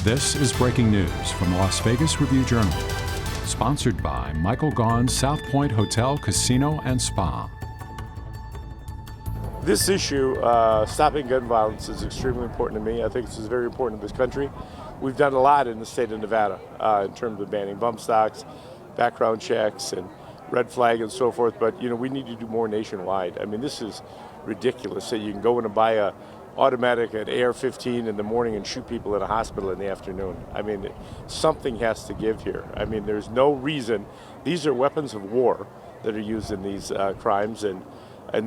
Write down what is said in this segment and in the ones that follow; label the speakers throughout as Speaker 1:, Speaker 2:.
Speaker 1: This is breaking news from the Las Vegas Review-Journal, sponsored by Michael Gaughan's South Point Hotel, Casino, and Spa.
Speaker 2: This issue, stopping gun violence, is extremely important to me. I think this is very important in this country. We've done a lot in the state of Nevada in terms of banning bump stocks, background checks, and red flag and so forth, but we need to do more nationwide. I mean, this is ridiculous that you can go in and buy a automatic at AR-15 in the morning and shoot people in a hospital in the afternoon. I mean, something has to give here. I mean, there's no reason. These are weapons of war that are used in these crimes, and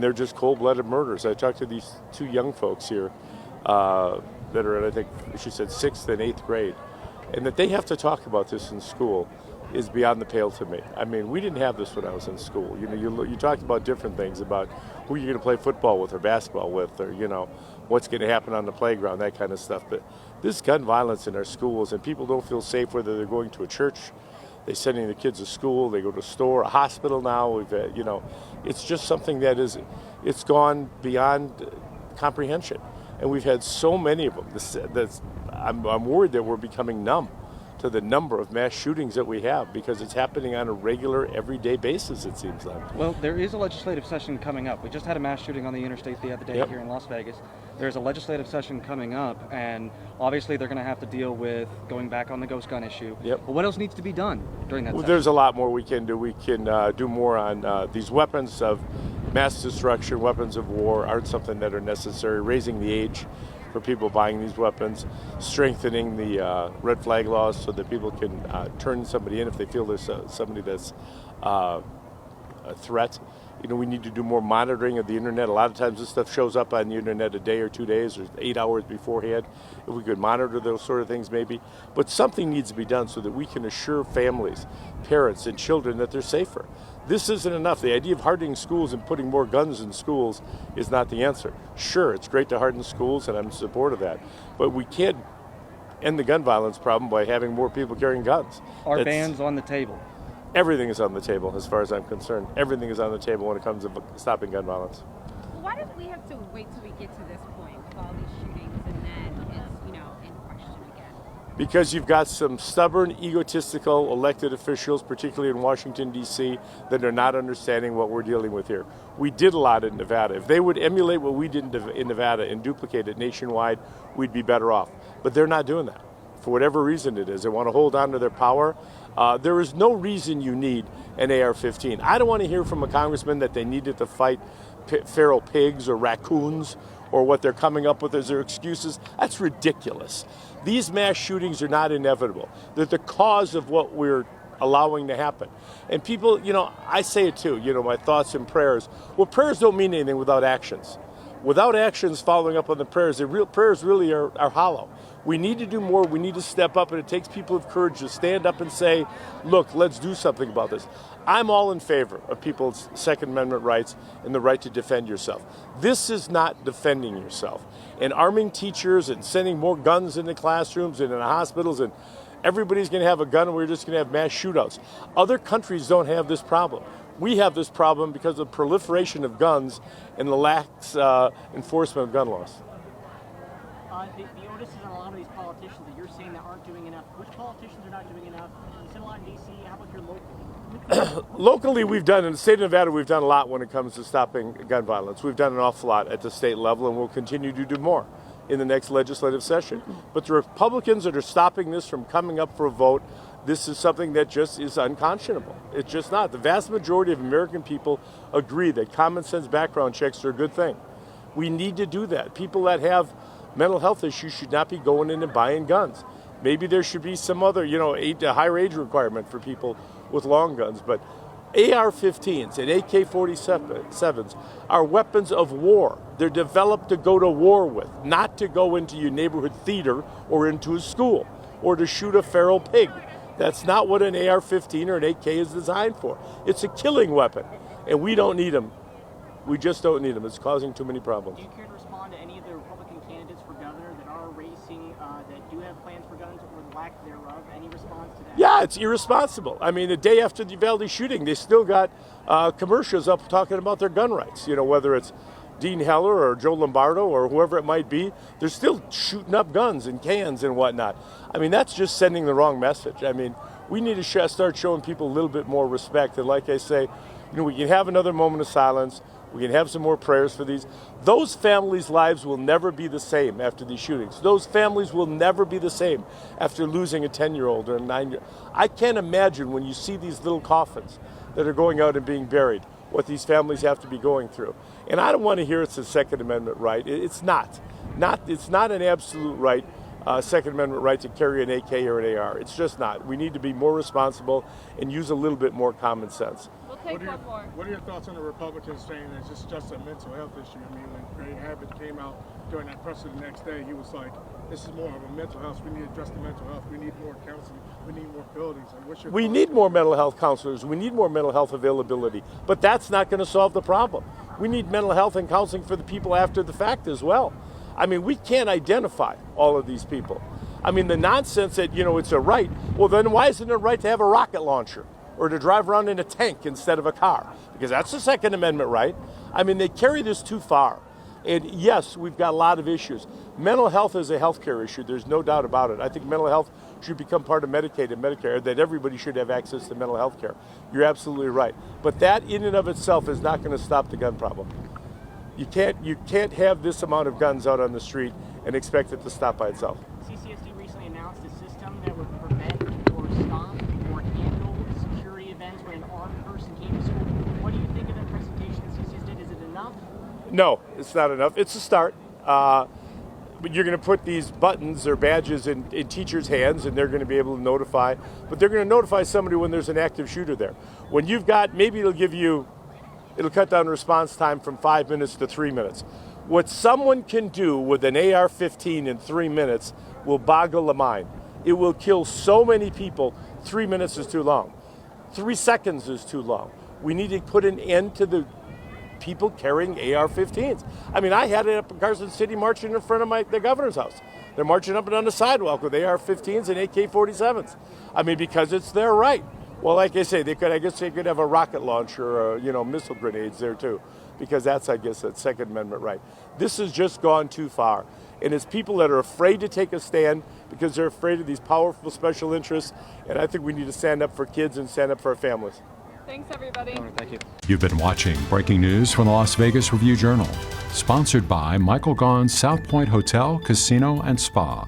Speaker 2: they're just cold-blooded murders. I talked to these two young folks here that are in, I think she said, 6th and 8th grade, and that they have to talk about this in school is beyond the pale to me. I mean, we didn't have this when I was in school. You talked about different things, about who you're going to play football with or basketball with, or what's going to happen on the playground, that kind of stuff. But this gun violence in our schools, and people don't feel safe whether they're going to a church, they're sending their kids to school, they go to a store, a hospital now. It's just something that it's gone beyond comprehension. And we've had so many of them. I'm worried that we're becoming numb to the number of mass shootings that we have, because it's happening on a regular, everyday basis, it seems like.
Speaker 3: Well, there is a legislative session coming up. We just had a mass shooting on the interstate the other day here in Las Vegas. There's a legislative session coming up, and obviously they're going to have to deal with going back on the ghost gun issue. But what else needs to be done during that session?
Speaker 2: There's a lot more we can do. We can do more on these weapons of mass destruction, weapons of war aren't something that are necessary. Raising the age for people buying these weapons, strengthening the red flag laws so that people can turn somebody in if they feel there's somebody that's a threat. We need to do more monitoring of the internet. A lot of times this stuff shows up on the internet a day or 2 days or 8 hours beforehand. If we could monitor those sort of things maybe. But something needs to be done so that we can assure families, parents, and children that they're safer. This isn't enough. The idea of hardening schools and putting more guns in schools is not the answer. Sure, it's great to harden schools, and I'm in support of that. But we can't end the gun violence problem by having more people carrying guns.
Speaker 3: Are bans on the table?
Speaker 2: Everything is on the table, as far as I'm concerned. Everything is on the table when it comes to stopping gun violence.
Speaker 4: Why did we have to wait till we get to this point with all these shootings and then it's, in question again?
Speaker 2: Because you've got some stubborn, egotistical elected officials, particularly in Washington, D.C., that are not understanding what we're dealing with here. We did a lot in Nevada. If they would emulate what we did in Nevada and duplicate it nationwide, we'd be better off. But they're not doing that. For whatever reason it is, they want to hold on to their power. There is no reason you need an AR-15. I don't want to hear from a congressman that they needed to fight feral pigs or raccoons, or what they're coming up with as their excuses. That's ridiculous. These mass shootings are not inevitable. They're the cause of what we're allowing to happen. And people, I say it too, my thoughts and prayers. Well, prayers don't mean anything without actions. Without actions following up on the prayers, prayers really are hollow. We need to do more. We need to step up, and it takes people of courage to stand up and say, look, let's do something about this. I'm all in favor of people's Second Amendment rights and the right to defend yourself. This is not defending yourself. And arming teachers and sending more guns into classrooms and in hospitals, and everybody's going to have a gun, and we're just going to have mass shootouts. Other countries don't have this problem. We have this problem because of proliferation of guns and the lax enforcement of gun laws.
Speaker 5: The onus is on a lot of these politicians that you're saying that aren't doing enough. Which politicians are not doing enough? You said a lot in D.C. How about your local?
Speaker 2: Locally, in the state of Nevada, we've done a lot when it comes to stopping gun violence. We've done an awful lot at the state level, and we'll continue to do more in the next legislative session. But the Republicans that are stopping this from coming up for a vote, this is something that just is unconscionable. It's just not. The vast majority of American people agree that common sense background checks are a good thing. We need to do that. People that have mental health issues should not be going in and buying guns. Maybe there should be some other, a higher age requirement for people with long guns. But AR-15s and AK-47s are weapons of war. They're developed to go to war with, not to go into your neighborhood theater or into a school or to shoot a feral pig. That's not what an AR-15 or an AK is designed for. It's a killing weapon, and we don't need them. We just don't need them. It's causing too many problems.
Speaker 5: Do you care to respond to any of the Republican candidates for governor that are racing, that do have plans for guns or the lack thereof? Any response to that?
Speaker 2: Yeah, it's irresponsible. I mean, the day after the Uvalde shooting, they still got commercials up talking about their gun rights. Whether it's Dean Heller or Joe Lombardo or whoever it might be, they're still shooting up guns and cans and whatnot. I mean, that's just sending the wrong message. I mean, we need to start showing people a little bit more respect. And like I say, we can have another moment of silence. We can have some more prayers for these. Those families' lives will never be the same after these shootings. Those families will never be the same after losing a 10-year-old or a 9-year-old. I can't imagine when you see these little coffins that are going out and being buried, what these families have to be going through. And I don't want to hear it's a Second Amendment right. It's not. It's not an absolute right, Second Amendment right to carry an AK or an AR. It's just not. We need to be more responsible and use a little bit more common sense.
Speaker 4: We'll take one more.
Speaker 6: What are your thoughts on the Republicans saying that it's just a mental health issue? I mean, when Greg Abbott came out during that presser the next day, he was like, this is more of a mental health. We need to address the mental health. We need more counseling. We need more buildings. And what's your
Speaker 2: We need more mental health counselors. We need more mental health availability. But that's not going to solve the problem. We need mental health and counseling for the people after the fact as well. I mean, we can't identify all of these people. I mean, the nonsense that, it's a right. Well, then why isn't it right to have a rocket launcher or to drive around in a tank instead of a car? Because that's the Second Amendment right. I mean, they carry this too far. And yes, we've got a lot of issues. Mental health is a healthcare issue. There's no doubt about it. I think mental health should become part of Medicaid and Medicare, that everybody should have access to mental health care. You're absolutely right. But that in and of itself is not going to stop the gun problem. You can't have this amount of guns out on the street and expect it to stop by itself.
Speaker 5: CCSD recently announced a system that would prevent or stop or handle security events when an armed person came to school. What do you think of that presentation that CCSD did? Is it enough?
Speaker 2: No, it's not enough. It's a start. But you're going to put these buttons or badges in teachers' hands, and they're going to be able to notify. But they're going to notify somebody when there's an active shooter there. When you've got, maybe it'll cut down response time from 5 minutes to 3 minutes. What someone can do with an AR-15 in 3 minutes will boggle the mind. It will kill so many people. 3 minutes is too long. 3 seconds is too long. We need to put an end to the people carrying AR-15s. I mean, I had it up in Carson City marching in front of the governor's house. They're marching up and down the sidewalk with AR-15s and AK-47s. I mean, because it's their right. Well, like I say, I guess they could have a rocket launcher or, missile grenades there too, because that's, I guess, that Second Amendment right. This has just gone too far. And it's people that are afraid to take a stand because they're afraid of these powerful special interests. And I think we need to stand up for kids and stand up for our families.
Speaker 4: Thanks, everybody.
Speaker 3: Thank you.
Speaker 1: You've been watching Breaking News from the Las Vegas Review-Journal, sponsored by Michael Gaughan's South Point Hotel, Casino, and Spa.